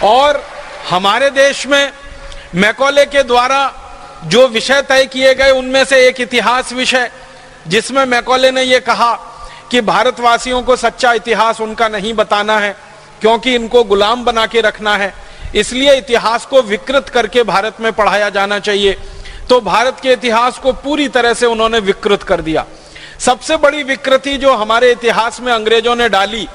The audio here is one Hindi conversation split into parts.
और हमारे देश में मैकॉले के द्वारा जो विषय तय किए गए उनमें से एक इतिहास विषय, जिसमें मैकॉले ने यह कहा कि भारतवासियों को सच्चा इतिहास उनका नहीं बताना है क्योंकि इनको गुलाम बना के रखना है, इसलिए इतिहास को विकृत करके भारत में पढ़ाया जाना चाहिए। तो भारत के इतिहास को पूरी तरह से उन्होंने विकृत कर दिया। सबसे बड़ी विकृति जो हमारे इतिहास में अंग्रेजों ने डाली,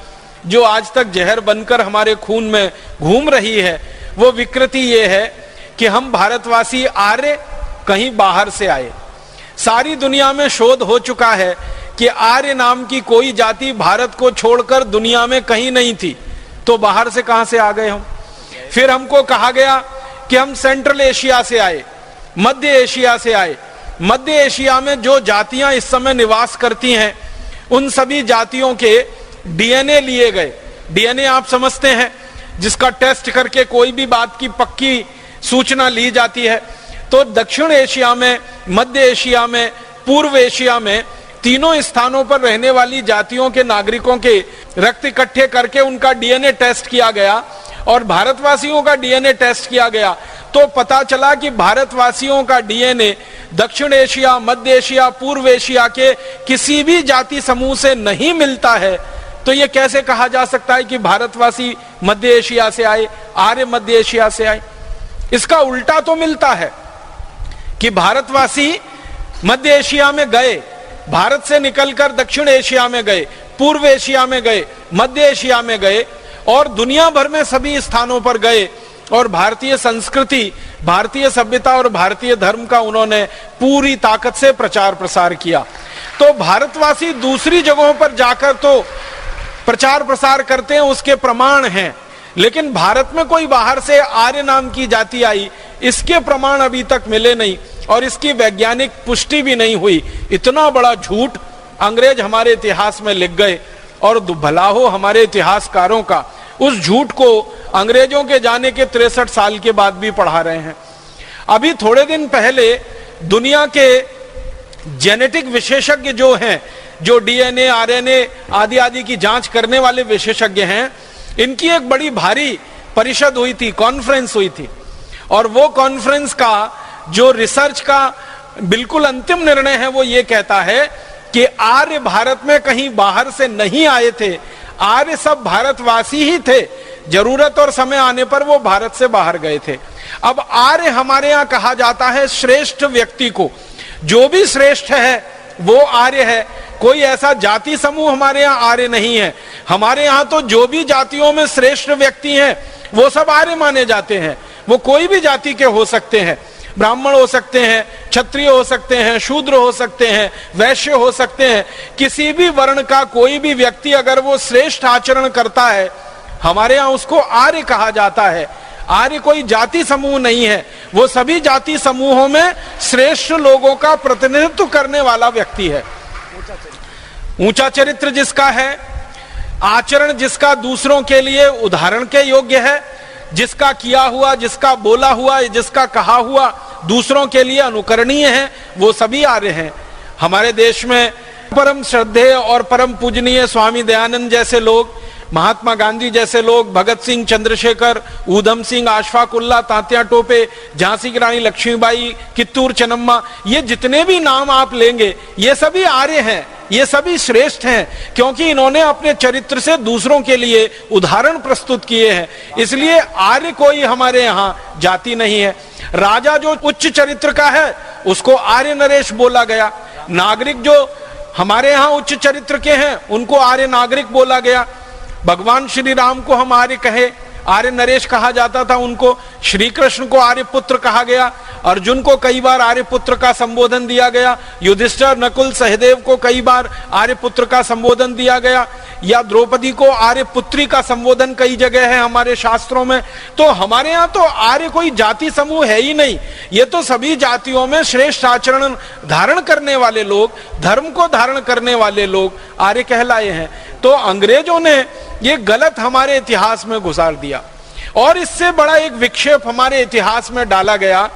जो आज तक जहर बनकर हमारे खून में घूम रही है, वो विकृति ये है कि हम भारतवासी आर्य कहीं बाहर से आए। सारी दुनिया में शोध हो चुका है कि आर्य नाम की कोई जाति भारत को छोड़कर दुनिया में कहीं नहीं थी, तो बाहर से कहां से आ गए हम। फिर हमको कहा गया कि हम सेंट्रल एशिया से आए, मध्य एशिया से आए। मध्य एशिया में जो जातियां इस समय निवास करती हैं, उन सभी जातियों के डीएनए लिए गए। डीएनए आप समझते हैं, जिसका टेस्ट करके कोई भी बात की पक्की सूचना ली जाती है। तो दक्षिण एशिया में, मध्य एशिया में, पूर्व एशिया में, तीनों स्थानों पर रहने वाली जातियों के नागरिकों के रक्त इकट्ठे करके उनका डीएनए टेस्ट किया गया और भारतवासियों का डीएनए टेस्ट किया गया। तो पता चला कि भारतवासियों का डीएनए दक्षिण एशिया, मध्य एशिया, पूर्व एशिया के किसी भी जाति समूह से नहीं मिलता है। तो ये कैसे कहा जा सकता है कि भारतवासी मध्य एशिया से आए, आर्य मध्य एशिया से आए। इसका उल्टा तो मिलता है कि भारतवासी मध्य एशिया में गए, भारत से निकलकर दक्षिण एशिया में गए, पूर्व एशिया में गए, मध्य एशिया में गए और दुनिया भर में सभी स्थानों पर गए और भारतीय संस्कृति, भारतीय सभ्यता और भारतीय धर्म का उन्होंने पूरी ताकत से प्रचार प्रसार किया। तो भारतवासी दूसरी जगहों पर जाकर तो प्रचार प्रसार करते हैं, उसके प्रमाण हैं, लेकिन भारत में कोई बाहर से आर्य नाम की जाति आई, इसके प्रमाण अभी तक मिले नहीं और इसकी वैज्ञानिक पुष्टि भी नहीं हुई। इतना बड़ा झूठ अंग्रेज हमारे इतिहास में लिख गए और भला हो हमारे इतिहासकारों का, उस झूठ को अंग्रेजों के जाने के 63 साल के बाद भी पढ़ा रहे हैं। अभी थोड़े दिन पहले दुनिया के जेनेटिक विशेषज्ञ जो हैं, जो डीएनए, आरएनए आदि आदि की जांच करने वाले विशेषज्ञ हैं, इनकी एक बड़ी भारी परिषद हुई थी, कॉन्फ्रेंस हुई थी। और वो कॉन्फ्रेंस का जो रिसर्च का बिल्कुल अंतिम निर्णय है, वो ये कहता है कि आर्य भारत में कहीं बाहर से नहीं आए थे, आर्य सब भारतवासी ही थे, जरूरत और समय आने पर वो भारत से बाहर गए थे। अब आर्य हमारे यहाँ कहा जाता है श्रेष्ठ व्यक्ति को, जो भी श्रेष्ठ है वो आर्य है। कोई ऐसा जाति समूह हमारे यहाँ आर्य नहीं है। हमारे यहाँ तो जो भी जातियों में श्रेष्ठ व्यक्ति हैं वो सब आर्य माने जाते हैं। वो कोई भी जाति के हो सकते हैं, ब्राह्मण हो सकते हैं, क्षत्रिय हो सकते हैं, शूद्र हो सकते हैं, वैश्य हो सकते हैं। किसी भी वर्ण का कोई भी व्यक्ति अगर वो श्रेष्ठ आचरण करता है, हमारे यहाँ उसको आर्य कहा जाता है। आर्य कोई जाति समूह नहीं है, वो सभी जाति समूहों में श्रेष्ठ लोगों का प्रतिनिधित्व करने वाला व्यक्ति है। ऊंचा चरित्र जिसका है, आचरण जिसका दूसरों के लिए उदाहरण के योग्य है, जिसका किया हुआ, जिसका बोला हुआ, जिसका कहा हुआ दूसरों के लिए अनुकरणीय है, वो सभी आर्य हैं। हमारे देश में परम श्रद्धेय और परम पूजनीय स्वामी दयानंद जैसे लोग, महात्मा गांधी जैसे लोग, भगत सिंह, चंद्रशेखर, ऊधम सिंह, अशफाक उल्लाह, तात्या टोपे, झांसी की रानी लक्ष्मीबाई, कित्तूर चन्नम्मा, ये जितने भी नाम आप लेंगे ये सभी आर्य हैं, ये सभी श्रेष्ठ हैं, क्योंकि इन्होंने अपने चरित्र से दूसरों के लिए उदाहरण प्रस्तुत किए हैं। इसलिए आर्य कोई हमारे यहाँ जाति नहीं है। राजा जो उच्च चरित्र का है उसको आर्य नरेश बोला गया, नागरिक जो हमारे यहाँ उच्च चरित्र के हैं उनको आर्य नागरिक बोला गया। भगवान श्री राम को हम आर्य कहे, आर्य नरेश कहा जाता था उनको। श्री कृष्ण को आर्य पुत्र कहा गया, अर्जुन को कई बार आर्य पुत्र का संबोधन दिया गया, युधिष्ठिर, नकुल, सहदेव को कई बार आर्य पुत्र का संबोधन दिया गया, या द्रौपदी को आर्य पुत्री का संबोधन कई जगह है हमारे शास्त्रों में। तो हमारे यहाँ तो आर्य कोई जाति समूह है ही नहीं, ये तो सभी जातियों में श्रेष्ठ आचरण धारण करने वाले लोग, धर्म को धारण करने वाले लोग आर्य कहलाए हैं। तो अंग्रेजों ने ये गलत हमारे इतिहास में गुजार दिया और इससे बड़ा एक विक्षेप हमारे इतिहास में डाला गया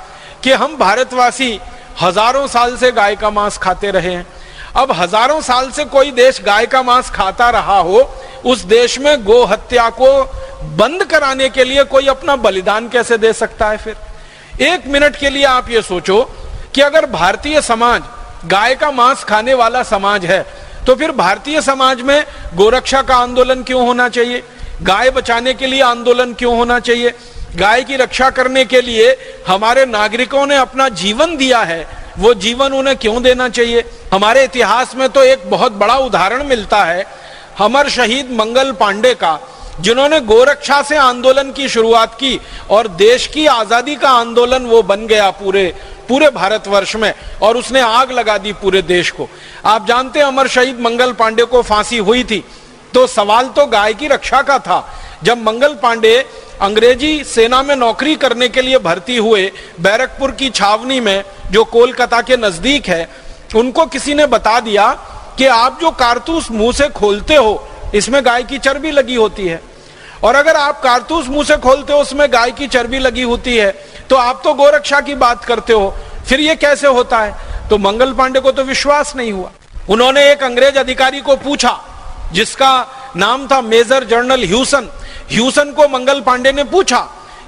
कि हम भारतवासी हजारों साल से गाय का मांस खाते रहे हैं। अब हजारों साल से कोई देश गाय का मांस खाता रहा हो, उस देश में गो हत्या को बंद कराने के लिए कोई अपना बलिदान कैसे दे सकता है? फिर एक मिनट के लिए आप ये सोचो कि अगर भारतीय समाज गाय का मांस खाने वाला समाज है, तो फिर भारतीय समाज में गोरक्षा का आंदोलन क्यों होना चाहिए? गाय बचाने के लिए आंदोलन क्यों होना चाहिए? गाय की रक्षा करने के लिए हमारे नागरिकों ने अपना जीवन दिया है, वो जीवन उन्हें क्यों देना चाहिए? हमारे इतिहास में तो एक बहुत बड़ा उदाहरण मिलता है अमर शहीद मंगल पांडे का, जिन्होंने गोरक्षा से आंदोलन की शुरुआत की और देश की आजादी का आंदोलन वो बन गया पूरे भारतवर्ष में, और उसने आग लगा दी पूरे देश को। आप जानते हैं अमर शहीद मंगल पांडे को फांसी हुई थी, तो सवाल तो गाय की रक्षा का था। जब मंगल पांडे अंग्रेजी सेना में नौकरी करने के लिए भर्ती हुए बैरकपुर की छावनी में, जो कोलकाता के नजदीक है, उनको किसी ने बता दिया कि आप जो कारतूस मुंह से खोलते हो इसमें गाय की चर्बी लगी होती है, और अगर आप कारतूस मुंह से खोलते हो उसमें गाय की चर्बी लगी होती है, तो आप तो गोरक्षा की बात करते हो, फिर ये कैसे होता है? तो मंगल पांडे को तो विश्वास नहीं हुआ। उन्होंने एक अंग्रेज अधिकारी को पूछा, जिसका नाम था मेजर जनरल ह्यूसन को मंगल पांडे ने पूछा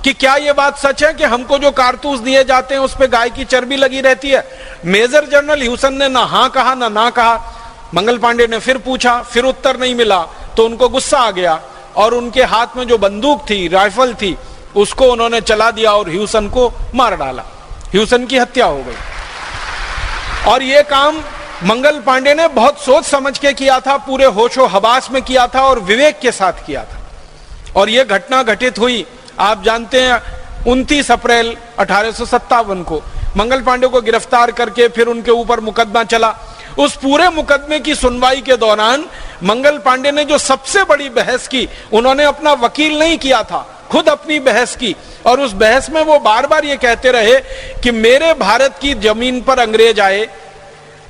कि क्या यह बात सच है कि हमको जो कारतूस दिए जाते हैं उस पे गाय की चर्बी लगी रहती है? मेजर जनरल ह्यूसन ने ना हाँ कहा ना कहा। मंगल पांडे ने फिर पूछा, फिर उत्तर नहीं मिला, तो उनको गुस्सा आ गया और उनके हाथ में जो बंदूक थी, राइफल थी, उसको उन्होंने चला दिया और ह्यूसन को मार डाला। ह्यूसन की हत्या हो गई। और यह काम मंगल पांडे ने बहुत सोच समझ के किया था, पूरे होशो हवास में किया था और विवेक के साथ किया था। और यह घटना घटित हुई, आप जानते हैं, 29 अप्रैल 1857 को मंगल पांडे को गिरफ्तार करके फिर उनके ऊपर मुकदमा चला। उस पूरे मुकदमे की सुनवाई के दौरान मंगल पांडे ने जो सबसे बड़ी बहस की, उन्होंने अपना वकील नहीं किया था, खुद अपनी बहस की, और उस बहस में वो बार बार ये कहते रहे कि मेरे भारत की जमीन पर अंग्रेज आए,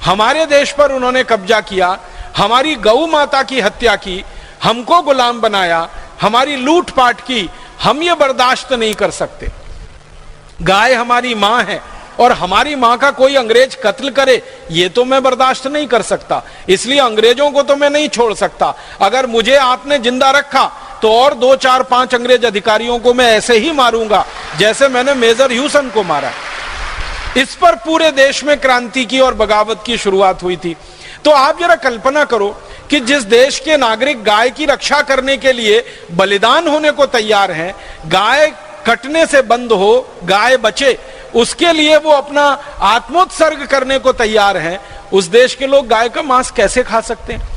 हमारे देश पर उन्होंने कब्जा किया, हमारी गौ माता की हत्या की, हमको गुलाम बनाया, हमारी लूटपाट की, हम ये बर्दाश्त नहीं कर सकते। गाय हमारी मां है और हमारी मां का कोई अंग्रेज कत्ल करे, ये तो मैं बर्दाश्त नहीं कर सकता, इसलिए अंग्रेजों को तो मैं नहीं छोड़ सकता। अगर मुझे आपने जिंदा रखा तो और 2, 4, 5 अंग्रेज अधिकारियों को मैं ऐसे ही मारूंगा जैसे मैंने मेजर ह्यूसन को मारा। इस पर पूरे देश में क्रांति की और बगावत की शुरुआत हुई थी। तो आप जरा कल्पना करो कि जिस देश के नागरिक गाय की रक्षा करने के लिए बलिदान होने को तैयार हैं, गाय कटने से बंद हो, गाय बचे, उसके लिए वो अपना आत्मोत्सर्ग करने को तैयार हैं, उस देश के लोग गाय का मांस कैसे खा सकते हैं?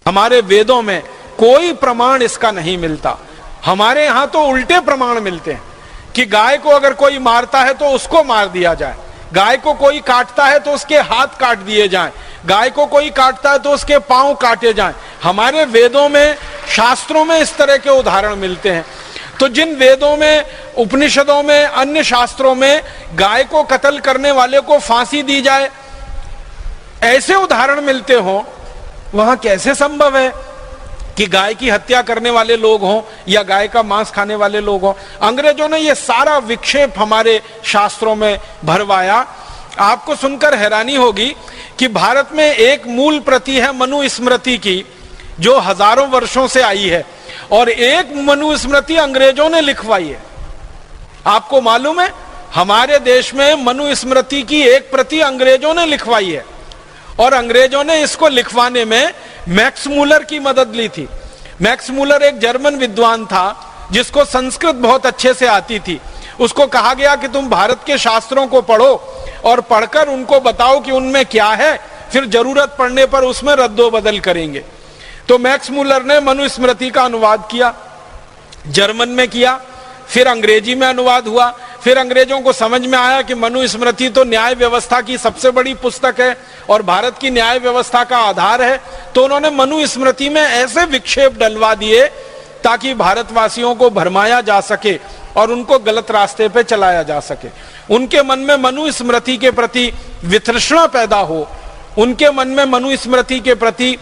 हमारे वेदों में कोई प्रमाण इसका नहीं मिलता। हमारे यहां तो उल्टे प्रमाण मिलते हैं कि गाय को अगर कोई मारता है तो उसको मार दिया जाए, गाय को कोई काटता है तो उसके हाथ काट दिए जाएं, गाय को कोई काटता है तो उसके पांव काटे जाएं। हमारे वेदों में, शास्त्रों में इस तरह के उदाहरण मिलते हैं। तो जिन वेदों में, उपनिषदों में, अन्य शास्त्रों में गाय को कत्ल करने वाले को फांसी दी जाए, ऐसे उदाहरण मिलते हो, वहां कैसे संभव है कि गाय की हत्या करने वाले लोग हों या गाय का मांस खाने वाले लोग हों? अंग्रेजों ने यह सारा विक्षेप हमारे शास्त्रों में भरवाया। आपको सुनकर हैरानी होगी कि भारत में एक मूल प्रति है मनुस्मृति की, जो हजारों वर्षों से आई है, और एक मनुस्मृति अंग्रेजों ने लिखवाई है। आपको मालूम है, हमारे देश में मनुस्मृति की एक प्रति अंग्रेजों ने लिखवाई है, और अंग्रेजों ने इसको लिखवाने में मैक्स मूलर की मदद ली थी। मैक्स मूलर एक जर्मन विद्वान था जिसको संस्कृत बहुत अच्छे से आती थी। उसको कहा गया कि तुम भारत के शास्त्रों को पढ़ो और पढ़कर उनको बताओ कि उनमें क्या है, फिर जरूरत पड़ने पर उसमें रद्दो बदल करेंगे। तो मैक्स मूलर ने मनुस्मृति का अनुवाद किया, जर्मन में किया, फिर अंग्रेजी में अनुवाद हुआ। फिर अंग्रेजों को समझ में आया कि मनुस्मृति तो न्याय व्यवस्था की सबसे बड़ी पुस्तक है और भारत की न्याय व्यवस्था का आधार है, तो उन्होंने मनुस्मृति में ऐसे विक्षेप डलवा दिए ताकि भारतवासियों को भरमाया जा सके और उनको गलत रास्ते पे चलाया जा सके। उनके मन में मनुस्मृति के प्रति वितृष्णा पैदा हो, उनके मन में मनुस्मृति के प्रति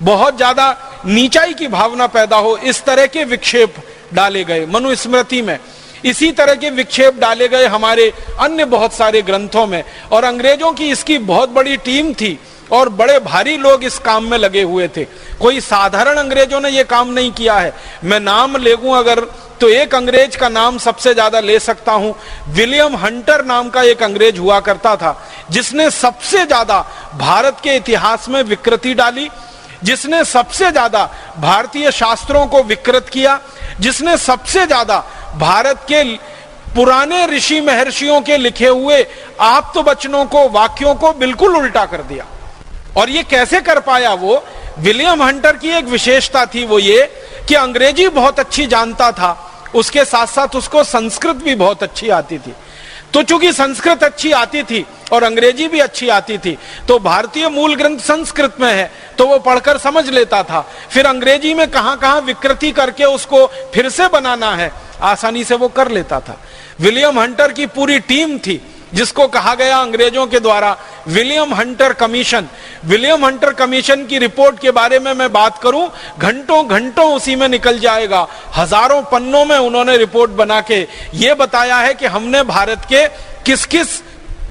बहुत ज्यादा नीचाई की भावना पैदा हो, इस तरह के विक्षेप डाले गए मनुस्मृति में। इसी तरह के विक्षेप डाले गए हमारे अन्य बहुत सारे ग्रंथों में, और अंग्रेजों की इसकी बहुत बड़ी टीम थी और बड़े भारी लोग इस काम में लगे हुए थे। कोई साधारण अंग्रेजों ने यह काम नहीं किया है। मैं नाम ले लूं अगर तो एक अंग्रेज का नाम सबसे ज्यादा ले सकता हूं। विलियम हंटर नाम का एक अंग्रेज हुआ करता था, जिसने सबसे ज्यादा भारत के इतिहास में विकृति डाली, जिसने सबसे ज्यादा भारतीय शास्त्रों को विकृत किया, जिसने सबसे ज्यादा भारत के पुराने ऋषि महर्षियों के लिखे हुए आप्त वचनों को, वाक्यों को बिल्कुल उल्टा कर दिया। और ये कैसे कर पाया? वो विलियम हंटर की एक विशेषता थी, वो ये कि अंग्रेजी बहुत अच्छी जानता था, उसके साथ साथ उसको संस्कृत भी बहुत अच्छी आती थी। तो चूंकि संस्कृत अच्छी आती थी और अंग्रेजी भी अच्छी आती थी, तो भारतीय मूल ग्रंथ संस्कृत में है तो वो पढ़कर समझ लेता था। फिर अंग्रेजी में कहां कहां विकृति करके उसको फिर से बनाना है, आसानी से वो कर लेता था। विलियम हंटर की पूरी टीम थी, जिसको कहा गया अंग्रेजों के द्वारा William Hunter commission. William Hunter commission की रिपोर्ट के बारे में मैं बात करूं, घंटों घंटों उसी में निकल जाएगा। हजारों पन्नों में उन्होंने रिपोर्ट बना के ये बताया है कि हमने भारत के किस किस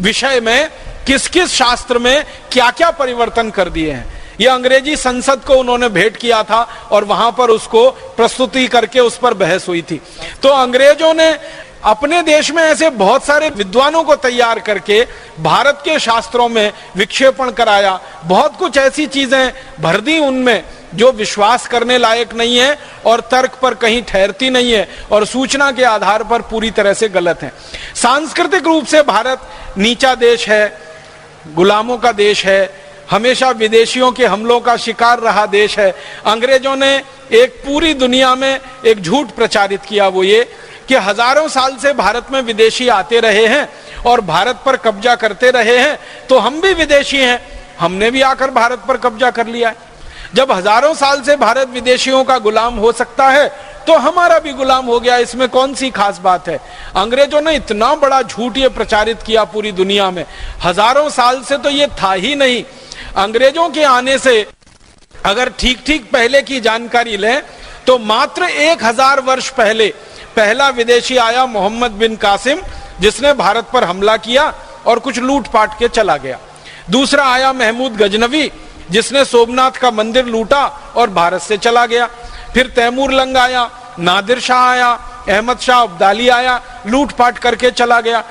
विषय में, किस किस शास्त्र में क्या क्या परिवर्तन कर दिए हैं। यह अंग्रेजी संसद को उन्होंने भेंट किया था और वहां पर उसको प्रस्तुति करके उस पर बहस हुई थी। तो अंग्रेजों ने अपने देश में ऐसे बहुत सारे विद्वानों को तैयार करके भारत के शास्त्रों में विक्षेपण कराया, बहुत कुछ ऐसी चीजें भर दी उनमें जो विश्वास करने लायक नहीं है और तर्क पर कहीं ठहरती नहीं है और सूचना के आधार पर पूरी तरह से गलत है। सांस्कृतिक रूप से भारत नीचा देश है, गुलामों का देश है, हमेशा विदेशियों के हमलों का शिकार रहा देश है। अंग्रेजों ने एक पूरी दुनिया में एक झूठ प्रचारित किया, वो ये कि हजारों साल से भारत में विदेशी आते रहे हैं और भारत पर कब्जा करते रहे हैं, तो हम भी विदेशी हैं, हमने भी आकर भारत पर कब्जा कर लिया है। जब हजारों साल से भारत विदेशियों का गुलाम हो सकता है तो हमारा भी गुलाम हो गया, इसमें कौन सी खास बात है। अंग्रेजों ने इतना बड़ा झूठ ये प्रचारित किया पूरी दुनिया में, हजारों साल से तो ये था ही नहीं। अंग्रेजों के आने से अगर ठीक ठीक पहले की जानकारी लें तो मात्र 1000 वर्ष पहले पहला विदेशी आया, मोहम्मद बिन कासिम, जिसने भारत पर हमला किया और कुछ लूट पाट के चला गया। दूसरा आया महमूद गजनवी, जिसने सोमनाथ का मंदिर लूटा और भारत से चला गया। फिर तैमूर लंग आया, नादिर शाह आया, अहमद शाह अब्दाली आया, लूट पाट करके चला गया।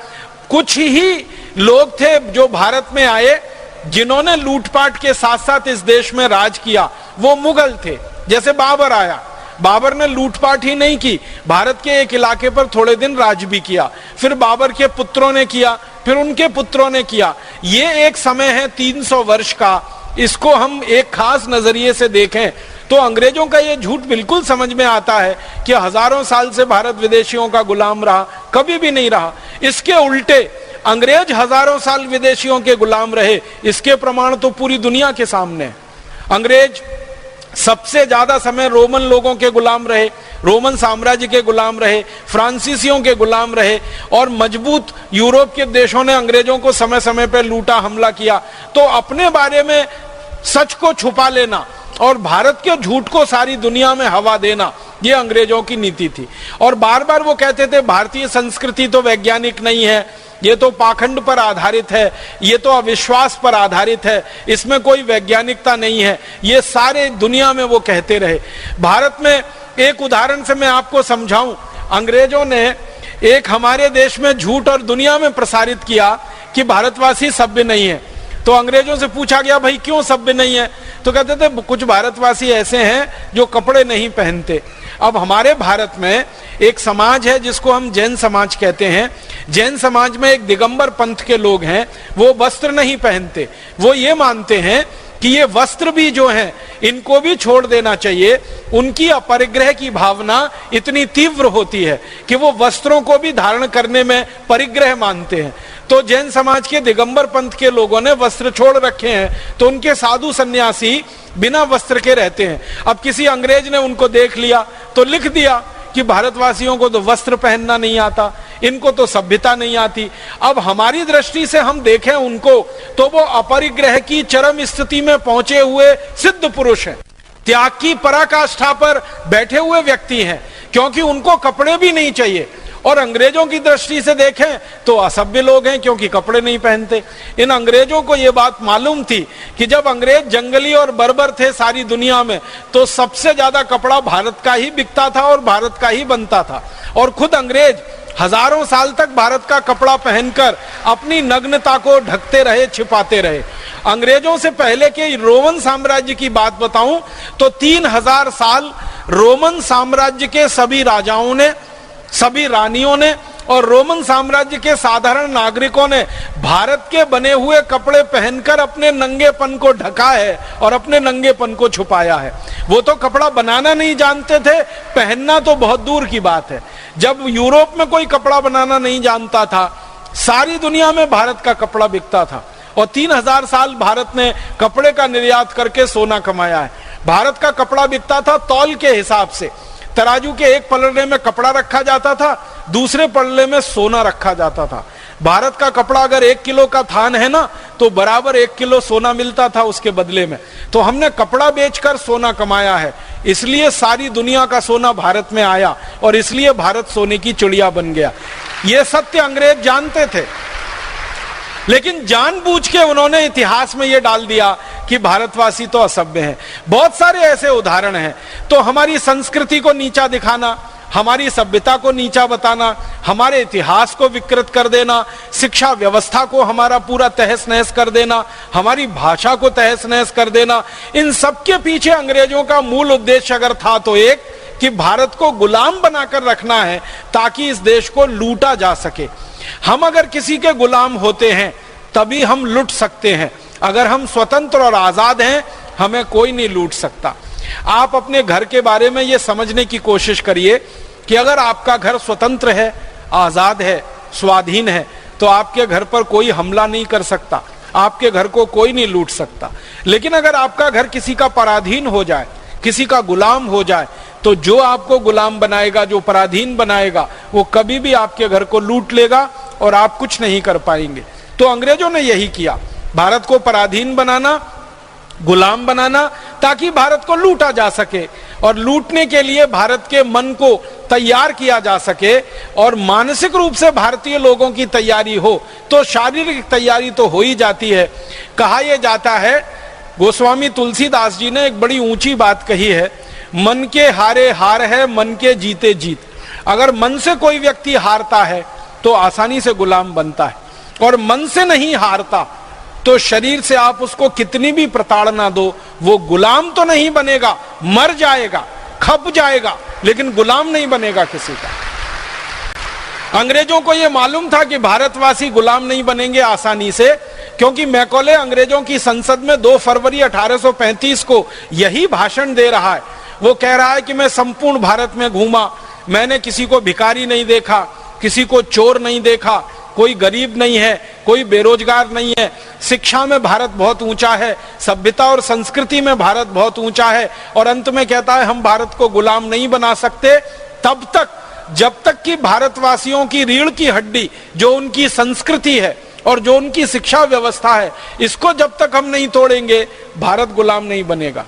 कुछ ही लोग थे जो भारत में आए जिन्होंने लूटपाट के साथ साथ इस देश में राज किया, वो मुगल थे। जैसे बाबर आया, बाबर ने लूटपाट ही नहीं की, भारत के एक इलाके पर थोड़े दिन राज भी किया, फिर बाबर के पुत्रों ने किया, फिर उनके पुत्रों ने किया। ये एक समय है 300 वर्ष का, इसको हम एक खास नजरिए से देखें तो अंग्रेजों का ये झूठ बिल्कुल समझ में आता है कि हजारों साल से भारत विदेशियों का गुलाम रहा, कभी भी नहीं रहा। इसके उल्टे अंग्रेज हजारों साल विदेशियों के गुलाम रहे, इसके प्रमाण तो पूरी दुनिया के सामने है। अंग्रेज सबसे ज्यादा समय रोमन लोगों के गुलाम रहे, रोमन साम्राज्य के गुलाम रहे, फ्रांसीसियों के गुलाम रहे और मजबूत यूरोप के देशों ने अंग्रेजों को समय समय पर लूटा, हमला किया। तो अपने बारे में सच को छुपा लेना और भारत के झूठ को सारी दुनिया में हवा देना, ये अंग्रेजों की नीति थी। और बार बार वो कहते थे भारतीय संस्कृति तो वैज्ञानिक नहीं है, ये तो पाखंड पर आधारित है, ये तो अविश्वास पर आधारित है, इसमें कोई वैज्ञानिकता नहीं है, ये सारे दुनिया में वो कहते रहे। भारत में एक उदाहरण से मैं आपको समझाऊं, अंग्रेजों ने एक हमारे देश में झूठ और दुनिया में प्रसारित किया कि भारतवासी सभ्य नहीं है। तो अंग्रेजों से पूछा गया भाई क्यों सभ्य नहीं है, तो कहते थे कुछ भारतवासी ऐसे हैं जो कपड़े नहीं पहनते। अब हमारे भारत में एक समाज है जिसको हम जैन समाज कहते हैं। जैन समाज में एक दिगंबर पंथ के लोग हैं, वो वस्त्र नहीं पहनते। वो ये मानते हैं कि ये वस्त्र भी जो हैं इनको भी छोड़ देना चाहिए। उनकी अपरिग्रह की भावना इतनी तीव्र होती है कि वो वस्त्रों को भी धारण करने में परिग्रह मानते हैं। तो जैन समाज के दिगंबर पंथ के लोगों ने वस्त्र छोड़ रखे हैं, तो उनके साधु सन्यासी बिना वस्त्र के रहते हैं। अब किसी अंग्रेज ने उनको देख लिया तो लिख दिया कि भारतवासियों को तो वस्त्र पहनना नहीं आता, इनको तो सभ्यता नहीं आती। अब हमारी दृष्टि से हम देखें उनको तो वो अपरिग्रह की चरम स्थिति में पहुंचे हुए सिद्ध पुरुष हैं, त्याग की पराकाष्ठा पर बैठे हुए व्यक्ति हैं, क्योंकि उनको कपड़े भी नहीं चाहिए और अंग्रेजों की दृष्टि से देखें तो असभ्य लोग हैं, क्योंकि कपड़े नहीं पहनते। इन अंग्रेजों को यह बात मालूम थी कि जब अंग्रेज जंगली और बर्बर थे सारी दुनिया में, तो सबसे ज्यादा कपड़ा भारत का ही बिकता था और भारत का ही बनता था। और खुद अंग्रेज हजारों साल तक भारत का कपड़ा पहनकर अपनी नग्नता को ढकते रहे, छिपाते रहे। अंग्रेजों से पहले के रोमन साम्राज्य की बात बताऊं तो 3000 साल रोमन साम्राज्य के सभी राजाओं ने, सभी रानियों ने और रोमन साम्राज्य के साधारण नागरिकों ने भारत के बने हुए कपड़े पहनकर अपने नंगेपन को ढका है और अपने नंगेपन को छुपाया है। वो तो कपड़ा बनाना नहीं जानते थे, पहनना तो बहुत दूर की बात है। जब यूरोप में कोई कपड़ा बनाना नहीं जानता था, सारी दुनिया में भारत का कपड़ा बिकता था और 3000 साल भारत ने कपड़े का निर्यात करके सोना कमाया है। भारत का कपड़ा बिकता था तौल के हिसाब से। तराजू के एक पलड़े में कपड़ा रखा जाता था, दूसरे पलड़े में सोना रखा जाता था। भारत का कपड़ा अगर 1 किलो का थान है ना, तो बराबर 1 किलो सोना मिलता था उसके बदले में। तो हमने कपड़ा बेचकर सोना कमाया है, इसलिए सारी दुनिया का सोना भारत में आया और इसलिए भारत सोने की चिड़िया बन गया। यह सत्य अंग्रेज जानते थे, लेकिन जानबूझ के उन्होंने इतिहास में यह डाल दिया कि भारतवासी तो असभ्य हैं। बहुत सारे ऐसे उदाहरण हैं। तो हमारी संस्कृति को नीचा दिखाना, हमारी सभ्यता को नीचा बताना, हमारे इतिहास को विकृत कर देना, शिक्षा व्यवस्था को हमारा पूरा तहस नहस कर देना, हमारी भाषा को तहस नहस कर देना, इन सब के पीछे अंग्रेजों का मूल उद्देश्य अगर था तो एक कि भारत को गुलाम बनाकर रखना है ताकि इस देश को लूटा जा सके। हम अगर किसी के गुलाम होते हैं तभी हम लूट सकते हैं। अगर हम स्वतंत्र और आजाद हैं, हमें कोई नहीं लूट सकता। आप अपने घर के बारे में यह समझने की कोशिश करिए कि अगर आपका घर स्वतंत्र है, आजाद है, स्वाधीन है, तो आपके घर पर कोई हमला नहीं कर सकता, आपके घर को कोई नहीं लूट सकता। लेकिन अगर आपका घर किसी का पराधीन हो जाए, किसी का गुलाम हो जाए, तो जो आपको गुलाम बनाएगा, जो पराधीन बनाएगा, वो कभी भी आपके घर को लूट लेगा और आप कुछ नहीं कर पाएंगे। तो अंग्रेजों ने यही किया, भारत को पराधीन बनाना, गुलाम बनाना, ताकि भारत को लूटा जा सके और लूटने के लिए भारत के मन को तैयार किया जा सके। और मानसिक रूप से भारतीय लोगों की तैयारी हो तो शारीरिक तैयारी तो हो ही जाती है। कहा यह जाता है, गोस्वामी तुलसीदास जी ने एक बड़ी ऊंची बात कही है, मन के हारे हार है, मन के जीते जीत। अगर मन से कोई व्यक्ति हारता है तो आसानी से गुलाम बनता है, और मन से नहीं हारता तो शरीर से आप उसको कितनी भी प्रताड़ना दो, वो गुलाम तो नहीं बनेगा, मर जाएगा, खप जाएगा, लेकिन गुलाम नहीं बनेगा किसी का। अंग्रेजों को यह मालूम था कि भारतवासी गुलाम नहीं बनेंगे आसानी से, क्योंकि मैकॉले अंग्रेजों की संसद में 2 फरवरी 1835 को यही भाषण दे रहा है। वो कह रहा है कि मैं संपूर्ण भारत में घूमा, मैंने किसी को भिखारी नहीं देखा, किसी को चोर नहीं देखा, कोई गरीब नहीं है, कोई बेरोजगार नहीं है, शिक्षा में भारत बहुत ऊंचा है, सभ्यता और संस्कृति में भारत बहुत ऊंचा है। और अंत में कहता है हम भारत को गुलाम नहीं बना सकते तब तक जब तक कि भारतवासियों की रीढ़ की हड्डी, जो उनकी संस्कृति है और जो उनकी शिक्षा व्यवस्था है, इसको जब तक हम नहीं तोड़ेंगे, भारत गुलाम नहीं बनेगा।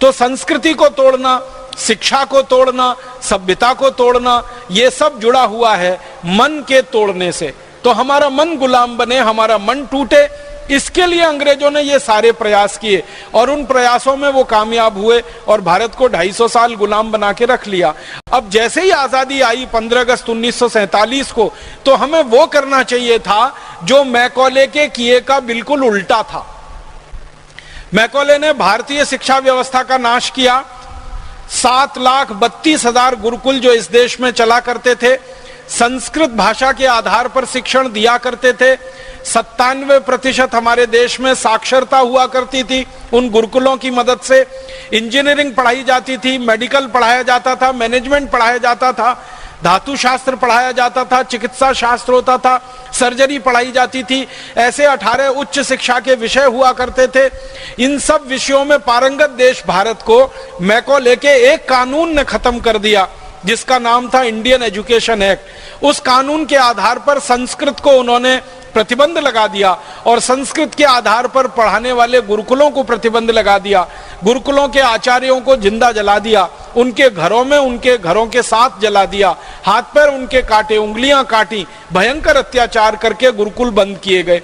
तो संस्कृति को तोड़ना, शिक्षा को तोड़ना, सभ्यता को तोड़ना, ये सब जुड़ा हुआ है मन के तोड़ने से। तो हमारा मन गुलाम बने, हमारा मन टूटे, इसके लिए अंग्रेजों ने ये सारे प्रयास किए और उन प्रयासों में वो कामयाब हुए और भारत को 250 साल गुलाम बना के रख लिया। अब जैसे ही आजादी आई 15 अगस्त 1947 को, तो हमें वो करना चाहिए था जो मैकॉले के किए का बिल्कुल उल्टा था। मैकॉले ने भारतीय शिक्षा व्यवस्था का नाश किया। 7,32,000 गुरुकुल जो इस देश में चला करते थे, संस्कृत भाषा के आधार पर शिक्षण दिया करते थे। 97% हमारे देश में साक्षरता हुआ करती थी उन गुरुकुलों की मदद से। इंजीनियरिंग पढ़ाई जाती थी, मेडिकल पढ़ाया जाता था, मैनेजमेंट पढ़ाया जाता था, धातु शास्त्र पढ़ाया जाता था, चिकित्सा शास्त्र होता था, सर्जरी पढ़ाई जाती थी। ऐसे 18 उच्च शिक्षा के विषय हुआ करते थे। इन सब विषयों में पारंगत देश भारत को मैकॉले के एक कानून ने खत्म कर दिया जिसका नाम था इंडियन एजुकेशन एक्ट। उस कानून के आधार पर संस्कृत को उन्होंने प्रतिबंध लगा दिया और संस्कृत के आधार पर पढ़ाने वाले गुरुकुलों को प्रतिबंध लगा दिया, गुरुकुलों के आचार्यों को जिंदा जला दिया उनके घरों में, उनके घरों के साथ जला दिया, हाथ पैर उनके काटे, उंगलियां काटी, भयंकर अत्याचार करके गुरुकुल बंद किए गए।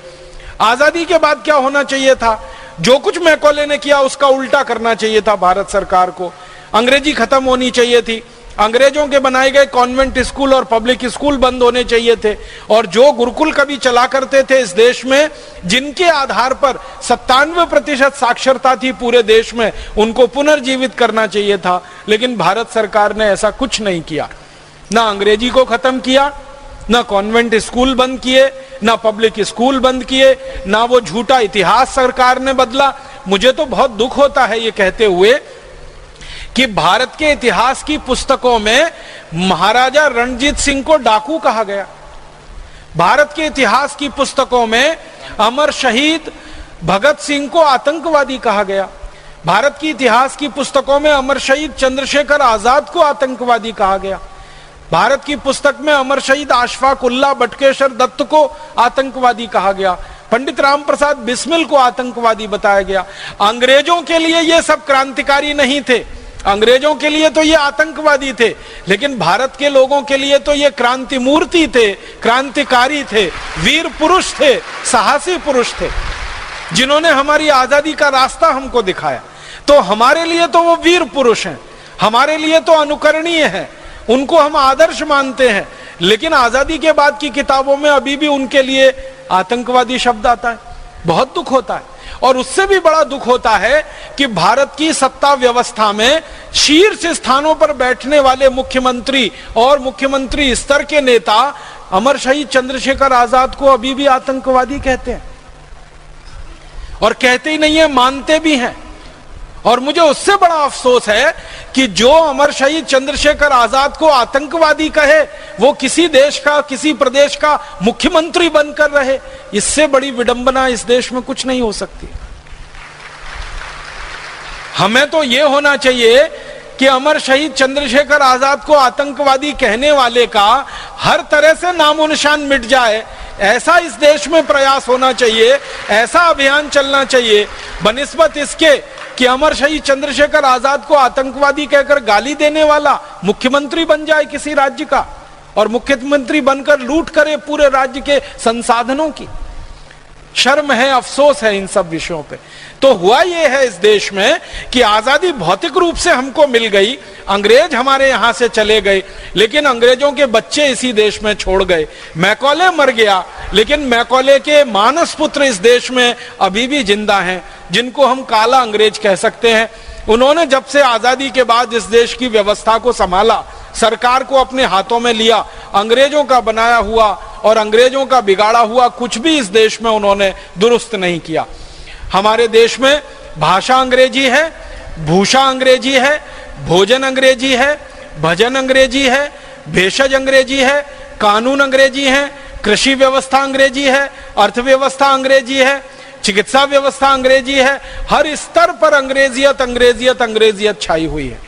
आजादी के बाद क्या होना चाहिए था? जो कुछ मैकॉले ने किया उसका उल्टा करना चाहिए था भारत सरकार को। अंग्रेजी खत्म होनी चाहिए थी, अंग्रेजों के बनाए गए कॉन्वेंट स्कूल और पब्लिक स्कूल बंद होने चाहिए थे, और जो गुरुकुल कभी चला करते थे इस देश में, जिनके आधार पर 97% साक्षरता थी पूरे देश में, उनको पुनर्जीवित करना चाहिए था। लेकिन भारत सरकार ने ऐसा कुछ नहीं किया। ना अंग्रेजी को खत्म किया, ना कॉन्वेंट स्कूल बंद किए, ना पब्लिक स्कूल बंद किए, ना वो झूठा इतिहास सरकार ने बदला। मुझे तो बहुत दुख होता है ये कहते हुए कि भारत के इतिहास की पुस्तकों में महाराजा रणजीत सिंह को डाकू कहा गया, भारत के इतिहास की पुस्तकों में अमर शहीद भगत सिंह को आतंकवादी कहा गया, भारत की इतिहास की पुस्तकों में अमर शहीद चंद्रशेखर आजाद को आतंकवादी कहा गया, भारत की पुस्तक में अमर शहीद अशफाक उल्लाह बटुकेश्वर दत्त को आतंकवादी कहा गया, पंडित राम प्रसाद बिस्मिल को आतंकवादी बताया गया। अंग्रेजों के लिए ये सब क्रांतिकारी नहीं थे, अंग्रेजों के लिए तो ये आतंकवादी थे, लेकिन भारत के लोगों के लिए तो ये क्रांति मूर्ति थे, क्रांतिकारी थे, वीर पुरुष थे, साहसी पुरुष थे, जिन्होंने हमारी आजादी का रास्ता हमको दिखाया। तो हमारे लिए तो वो वीर पुरुष हैं, हमारे लिए तो अनुकरणीय है, उनको हम आदर्श मानते हैं। लेकिन आजादी के बाद की किताबों में अभी भी उनके लिए आतंकवादी शब्द आता है। बहुत दुख होता है। और उससे भी बड़ा दुख होता है कि भारत की सत्ता व्यवस्था में शीर्ष स्थानों पर बैठने वाले मुख्यमंत्री और मुख्यमंत्री स्तर के नेता अमर शहीद चंद्रशेखर आजाद को अभी भी आतंकवादी कहते हैं, और कहते ही नहीं है, मानते भी हैं। और मुझे उससे बड़ा अफसोस है कि जो अमर शहीद चंद्रशेखर आजाद को आतंकवादी कहे, वो किसी देश का, किसी प्रदेश का मुख्यमंत्री बनकर रहे। इससे बड़ी विडंबना इस देश में कुछ नहीं हो सकती। हमें तो यह होना चाहिए कि अमर शहीद चंद्रशेखर आजाद को आतंकवादी कहने वाले का हर तरह से नामो निशान मिट जाए, ऐसा इस देश में प्रयास होना चाहिए, ऐसा अभियान चलना चाहिए, बनिस्बत इसके कि अमर शहीद चंद्रशेखर आजाद को आतंकवादी कहकर गाली देने वाला मुख्यमंत्री बन जाए किसी राज्य का, और मुख्यमंत्री बनकर लूट करे पूरे राज्य के संसाधनों की। शर्म है, अफसोस है इन सब विषयों पे। तो हुआ ये है इस देश में कि आजादी भौतिक रूप से हमको मिल गई, अंग्रेज हमारे यहां से चले गए, लेकिन अंग्रेजों के बच्चे इसी देश में छोड़ गए। मैकॉले मर गया, लेकिन मैकॉले के मानस पुत्र इस देश में अभी भी जिंदा हैं, जिनको हम काला अंग्रेज कह सकते हैं। उन्होंने जब से आजादी के बाद इस देश की व्यवस्था को संभाला, सरकार को अपने हाथों में लिया, अंग्रेजों का बनाया हुआ और अंग्रेजों का बिगाड़ा हुआ कुछ भी इस देश में उन्होंने दुरुस्त नहीं किया। हमारे देश में भाषा अंग्रेजी है, भूषा अंग्रेजी है, भोजन अंग्रेजी है, भजन अंग्रेजी है, भेषज अंग्रेजी है, कानून अंग्रेजी है, कृषि व्यवस्था अंग्रेजी है, अर्थव्यवस्था अंग्रेजी है, चिकित्सा व्यवस्था अंग्रेजी है। हर स्तर पर अंग्रेजियत अंग्रेजियत अंग्रेजियत छाई हुई है।